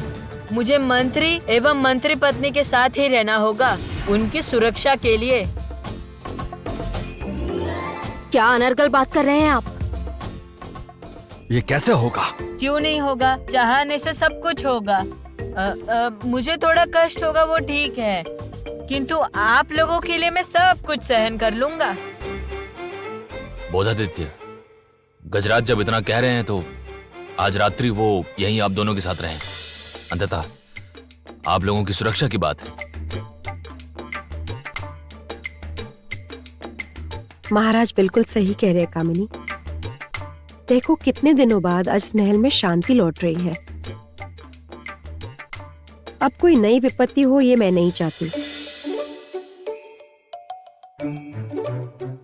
Speaker 3: मुझे मंत्री एवं मंत्री पत्नी के साथ ही रहना होगा, उनकी सुरक्षा के लिए।
Speaker 10: क्या अनर्गल बात कर रहे हैं आप?
Speaker 1: ये कैसे होगा?
Speaker 3: क्यों नहीं होगा, चाहने से सब कुछ होगा। मुझे थोड़ा कष्ट होगा वो ठीक है, किंतु आप लोगों के लिए मैं सब कुछ सहन कर लूंगा।
Speaker 6: बोधादित्य, गजराज जब इतना कह रहे हैं तो आज रात्रि वो यहीं आप दोनों के साथ रहें। अंततः आप लोगों की सुरक्षा की बात है।
Speaker 7: महाराज बिल्कुल सही कह रहे हैं कामिनी। देखो कितने दिनों बाद आज महल में शांति लौट रही है। अब कोई नई विपत्ति हो ये मैं नहीं चाहती।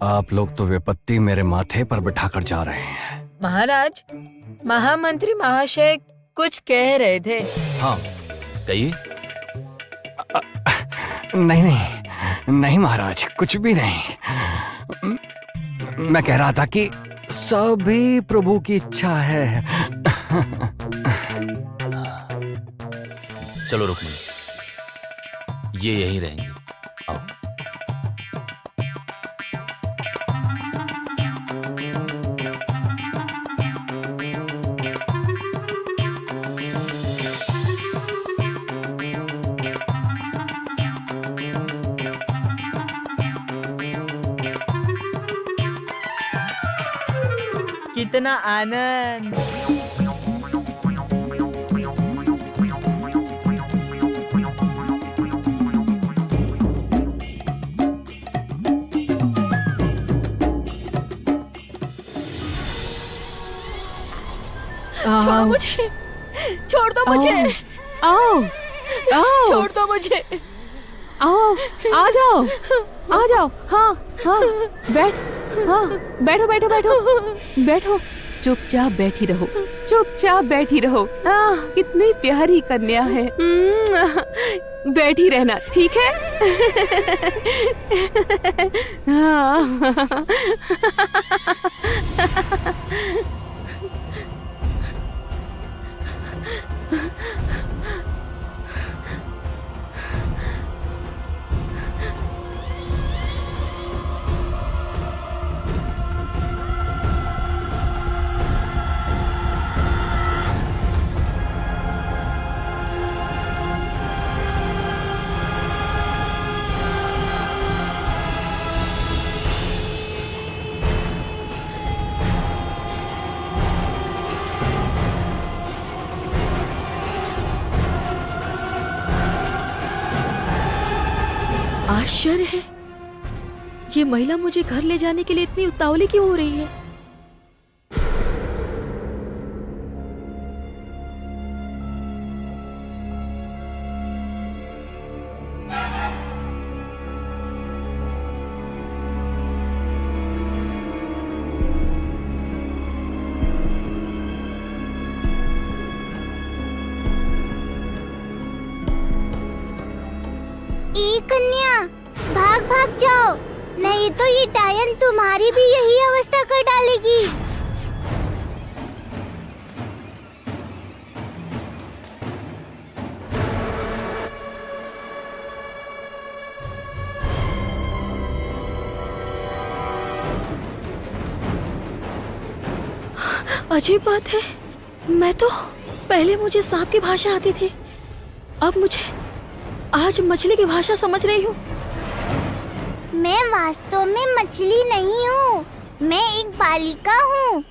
Speaker 1: आप लोग तो विपत्ति मेरे माथे पर बिठाकर जा रहे हैं।
Speaker 3: महाराज, महामंत्री महाशय कुछ कह रहे थे।
Speaker 6: हाँ, कहिए।
Speaker 1: नहीं महाराज, कुछ भी नहीं। मैं कह रहा था कि सभी प्रभु की इच्छा है।
Speaker 6: चलो रुक्मिणी, ये यहीं रहेंगे। आओ।
Speaker 3: कितना आनंद।
Speaker 2: छोड़ो मुझे, छोड़ दो मुझे,
Speaker 7: आओ, आओ,
Speaker 2: छोड़ दो मुझे।
Speaker 7: आओ, आ जाओ, आ जाओ। हाँ, हाँ, बैठ, हाँ, बैठो, बैठो, बैठो, बैठो। चुपचाप बैठी रहो, चुपचाप बैठी रहो। कितनी प्यारी कन्या है। बैठी रहना, ठीक है? हाँ।
Speaker 2: आश्चर्य है, ये महिला मुझे घर ले जाने के लिए इतनी उतावली क्यों हो रही है?
Speaker 4: कन्या, भाग भाग जाओ, नहीं तो ये डायन तुम्हारी भी यही अवस्था कर डालेगी।
Speaker 2: अजीब बात है, मैं तो पहले मुझे सांप की भाषा आती थी, अब मुझे आज मछली की भाषा समझ रही हूँ।
Speaker 4: मैं वास्तव में मछली नहीं हूँ, मैं एक बालिका हूँ।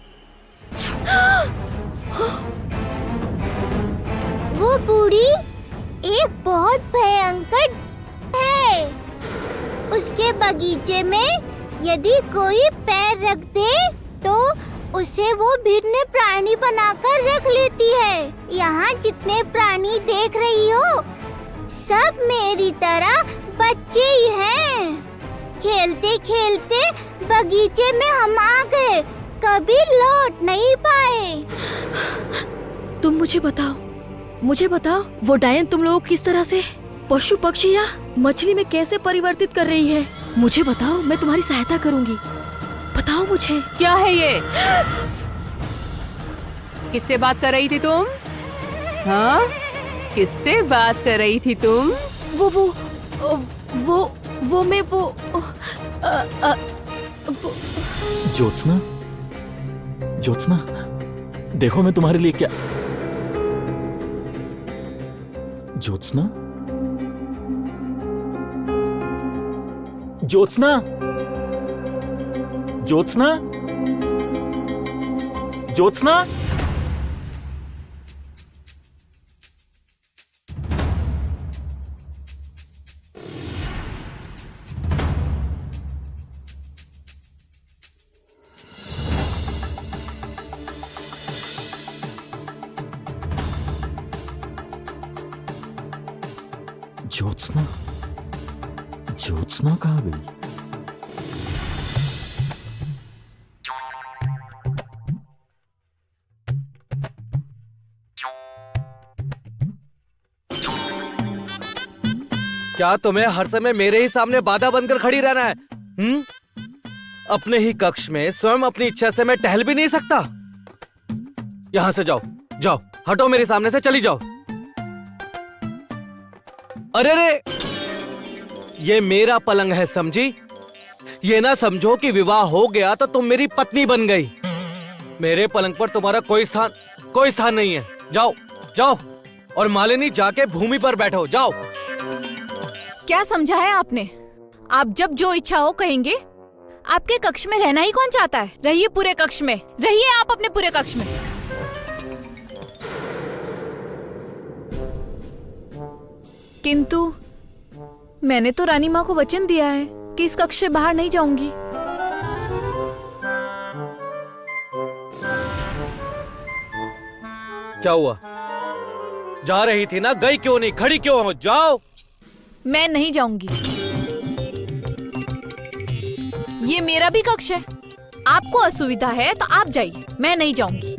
Speaker 4: वो बूढ़ी एक बहुत भयंकर है। उसके बगीचे में यदि कोई पैर रख दे तो उसे वो भिन्न प्राणी बनाकर रख लेती है। यहाँ जितने प्राणी देख रही हो सब मेरी तरह बच्चे ही हैं। खेलते खेलते बगीचे में हम आ गए, कभी लौट नहीं पाए।
Speaker 2: तुम मुझे बताओ वो डायन तुम लोग किस तरह से पशु पक्षी या मछली में कैसे परिवर्तित कर रही है। मुझे बताओ, मैं तुम्हारी सहायता करूंगी। बताओ मुझे।
Speaker 3: क्या है ये? किससे बात कर रही थी तुम? हाँ, किससे बात कर रही थी तुम?
Speaker 5: ज्योत्सना, ज्योत्सना, देखो मैं तुम्हारे लिए क्या। ज्योत्सना, ज्योत्सना, ज्योत्सना, ज्योत्सना। ज्योत्सना, ज्योत्सना कहाँ गई?
Speaker 8: क्या तुम्हें हर समय मेरे ही सामने बाधा बनकर खड़ी रहना है? अपने ही कक्ष में स्वयं अपनी इच्छा से मैं टहल भी नहीं सकता? यहाँ से जाओ, जाओ, हटो मेरे सामने से, चली जाओ। अरे रे, ये मेरा पलंग है, समझी? ये ना समझो कि विवाह हो गया तो तुम मेरी पत्नी बन गई। मेरे पलंग पर तुम्हारा कोई स्थान नहीं है। जाओ, जाओ, और मालिनी जाके भूमि पर बैठो, जाओ।
Speaker 12: क्या समझा है आपने? आप जब जो इच्छा हो कहेंगे। आपके कक्ष में रहना ही कौन चाहता है? रहिए पूरे कक्ष में, रहिए आप अपने पूरे कक्ष में। किंतु मैंने तो रानी माँ को वचन दिया है कि इस कक्ष से बाहर नहीं जाऊंगी।
Speaker 8: क्या हुआ? जा रही थी ना, गई क्यों नहीं? खड़ी क्यों हो? जाओ।
Speaker 12: मैं नहीं जाऊंगी। ये मेरा भी कक्ष है। आपको असुविधा है तो आप जाइए, मैं नहीं जाऊंगी।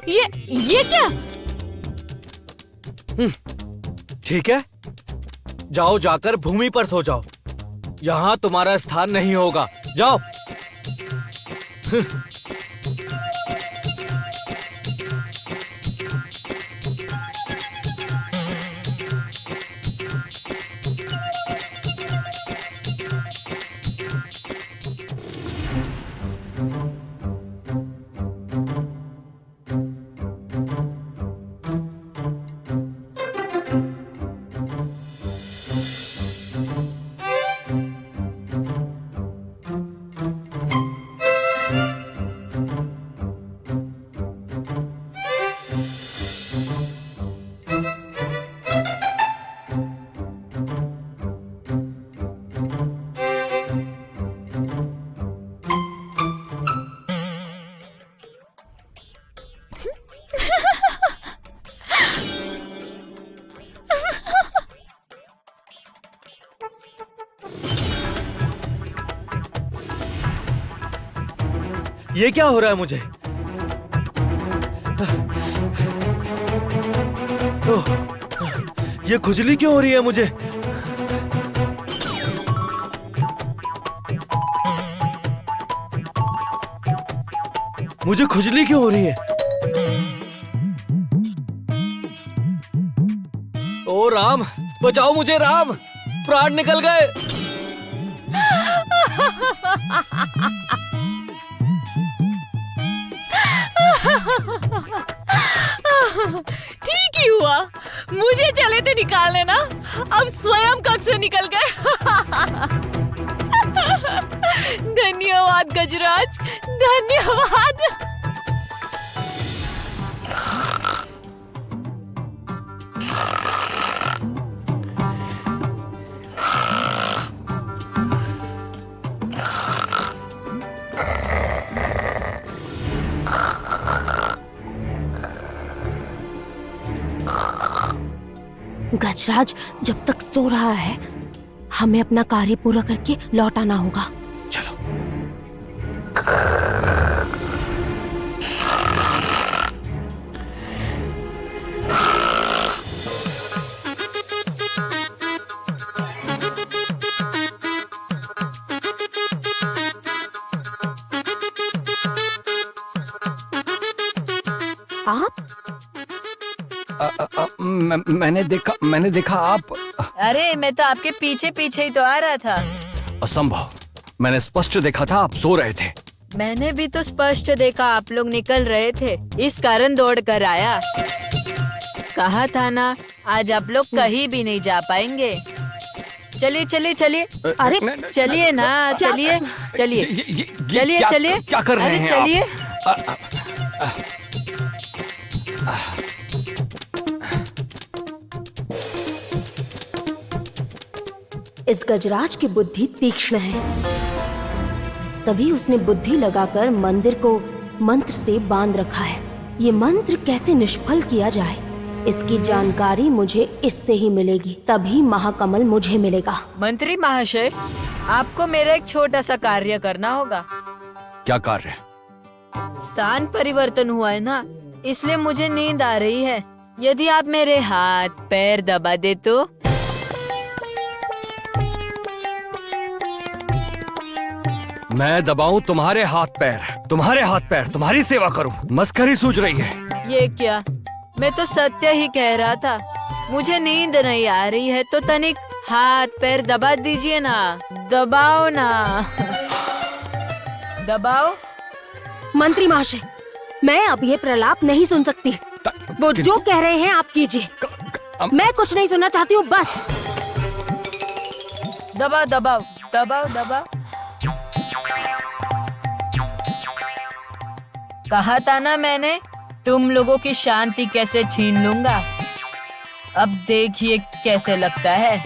Speaker 12: ये क्या?
Speaker 8: ठीक है, जाओ, जाकर भूमि पर सो जाओ। यहाँ तुम्हारा स्थान नहीं होगा, जाओ। ये क्या हो रहा है मुझे? ओह, ये खुजली क्यों हो रही है मुझे? मुझे खुजली क्यों हो रही है? ओ राम, बचाओ मुझे राम, प्राण निकल गए।
Speaker 12: ठीक ही हुआ, मुझे चले थे निकालने ना, अब स्वयं कक्ष से निकल गए। धन्यवाद गजराज, धन्यवाद।
Speaker 10: गजराज जब तक सो रहा है हमें अपना कार्य पूरा करके लौट आना होगा।
Speaker 1: चलो।
Speaker 10: आप
Speaker 1: मैंने देखा आप।
Speaker 3: अरे मैं तो आपके पीछे पीछे ही तो आ रहा था।
Speaker 1: असंभव, मैंने स्पष्ट देखा था आप सो रहे थे।
Speaker 3: मैंने भी तो स्पष्ट देखा आप लोग निकल रहे थे, इस कारण दौड़ कर आया। कहा था ना आज आप लोग कहीं भी नहीं जा पाएंगे। चलिए चलिए चलिए,
Speaker 10: अरे
Speaker 3: चलिए ना, चलिए चलिए चलिए चलिए,
Speaker 1: क्या कर रहे हैं
Speaker 3: चलिए।
Speaker 10: इस गजराज की बुद्धि तीक्ष्ण है, तभी उसने बुद्धि लगाकर मंदिर को मंत्र से बांध रखा है। ये मंत्र कैसे निष्फल किया जाए इसकी जानकारी मुझे इससे ही मिलेगी, तभी महाकमल मुझे मिलेगा।
Speaker 3: मंत्री महाशय, आपको मेरा एक छोटा सा कार्य करना होगा।
Speaker 1: क्या कार्य?
Speaker 3: स्थान परिवर्तन हुआ है ना, इसलिए मुझे नींद आ रही है। यदि आप मेरे हाथ पैर दबा दे तो।
Speaker 1: मैं दबाऊं तुम्हारे हाथ पैर, तुम्हारी सेवा करूं? मस्करी सूझ रही है।
Speaker 3: ये क्या, मैं तो सत्य ही कह रहा था। मुझे नींद नहीं आ रही है तो तनिक हाथ पैर दबा दीजिए ना, दबाओ ना। दबाओ।
Speaker 10: मंत्री महाशय, मैं अब ये प्रलाप नहीं सुन सकती। वो जो कह रहे हैं आप कीजिए, मैं कुछ नहीं सुनना चाहती हूँ, बस।
Speaker 3: दबाओ दबाओ दबाओ दबाओ। कहा था ना मैंने, तुम लोगों की शांति कैसे छीन लूंगा। अब देखिए कैसे लगता है।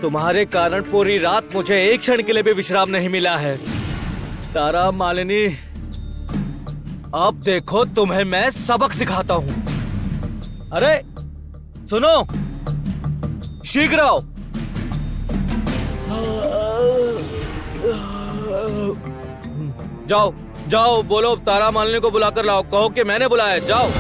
Speaker 8: तुम्हारे कारण पूरी रात मुझे एक क्षण के लिए भी विश्राम नहीं मिला है। तारा मालिनी, अब देखो तुम्हें मैं सबक सिखाता हूँ। अरे सुनो, शीघ्र आओ। जाओ जाओ, बोलो तारा मालिनी को बुलाकर लाओ, कहो कि मैंने बुलाया, जाओ।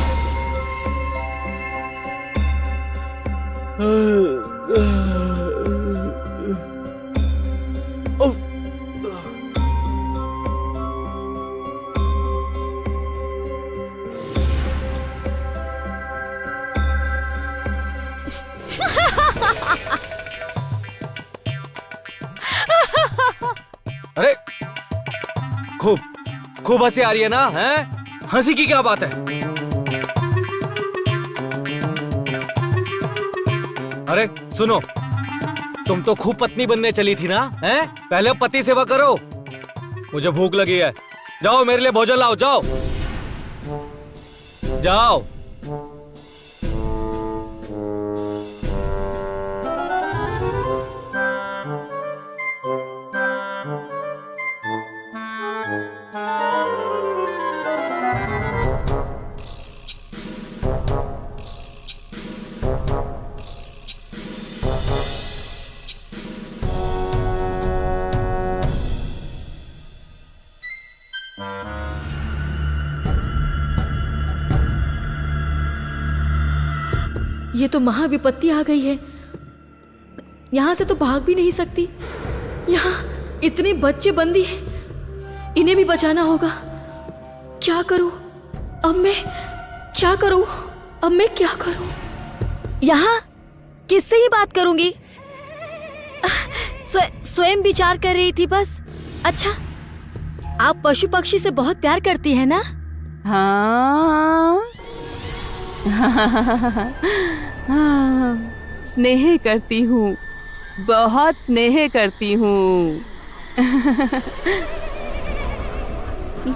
Speaker 8: अरे खूब हंसी आ रही है ना, हैं? हंसी की क्या बात है? अरे सुनो, तुम तो खूब पत्नी बनने चली थी ना, हैं? पहले पति सेवा करो। मुझे भूख लगी है, जाओ मेरे लिए भोजन लाओ, जाओ जाओ।
Speaker 2: ये तो महाविपत्ति आ गई है। यहाँ से तो भाग भी नहीं सकती। यहाँ इतने बच्चे बंदी हैं, इन्हें भी बचाना होगा। क्या करूं अब मैं, क्या करूं अब मैं, क्या करूं? यहाँ किससे ही बात करूंगी? स्वयं विचार कर रही थी बस। अच्छा, आप पशु पक्षी से बहुत प्यार करती है ना?
Speaker 3: हाँ, हाँ,
Speaker 12: स्नेह करती हूँ, बहुत स्नेह करती हूँ।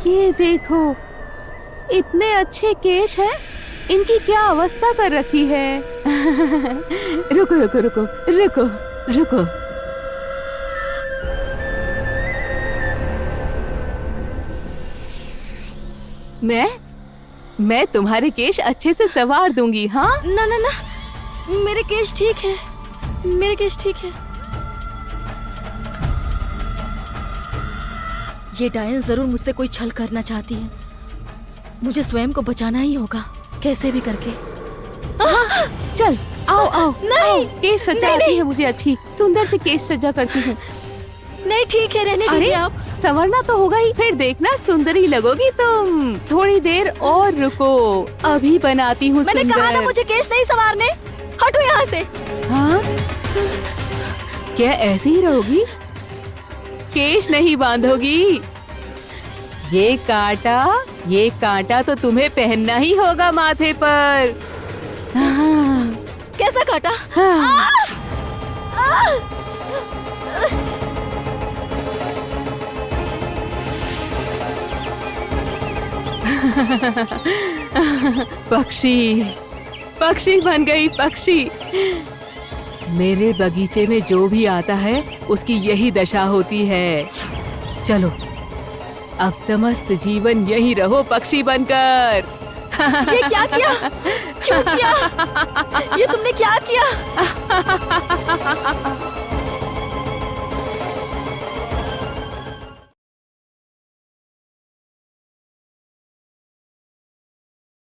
Speaker 12: ये देखो, इतने अच्छे केश हैं, इनकी क्या अवस्था कर रखी है। रुको रुको रुको रुको रुको। मैं तुम्हारे केश अच्छे से संवार दूंगी। हाँ
Speaker 2: ना ना ना, मेरे केश ठीक है, मेरे केश ठीक है। ये डायन जरूर मुझसे कोई छल करना चाहती है। मुझे स्वयं को बचाना ही होगा, कैसे भी करके।
Speaker 12: चल आओ आओ।
Speaker 2: नहीं,
Speaker 12: केश सजाती है मुझे अच्छी, सुंदर से केश सजा करती हूँ।
Speaker 2: नहीं ठीक है, रहने दीजिए आप।
Speaker 12: संवरना तो होगा ही, फिर देखना सुंदरी लगोगी तुम। थोड़ी देर और रुको, अभी बनाती हूँ
Speaker 2: मैंने
Speaker 12: सुंदर।
Speaker 2: कहा ना मुझे केश नहीं संवारने, हटो यहाँ से।
Speaker 12: हाँ, क्या ऐसे ही रहोगी? केश नहीं बांधोगी? ये कांटा तो तुम्हें पहनना ही होगा माथे पर। हाँ।
Speaker 2: कैसा काटा?
Speaker 12: हाँ। पक्षी बन गई पक्षी। मेरे बगीचे में जो भी आता है उसकी यही दशा होती है। चलो अब समस्त जीवन यही रहो पक्षी बनकर।
Speaker 2: ये क्या किया? क्यों किया? ये तुमने क्या किया?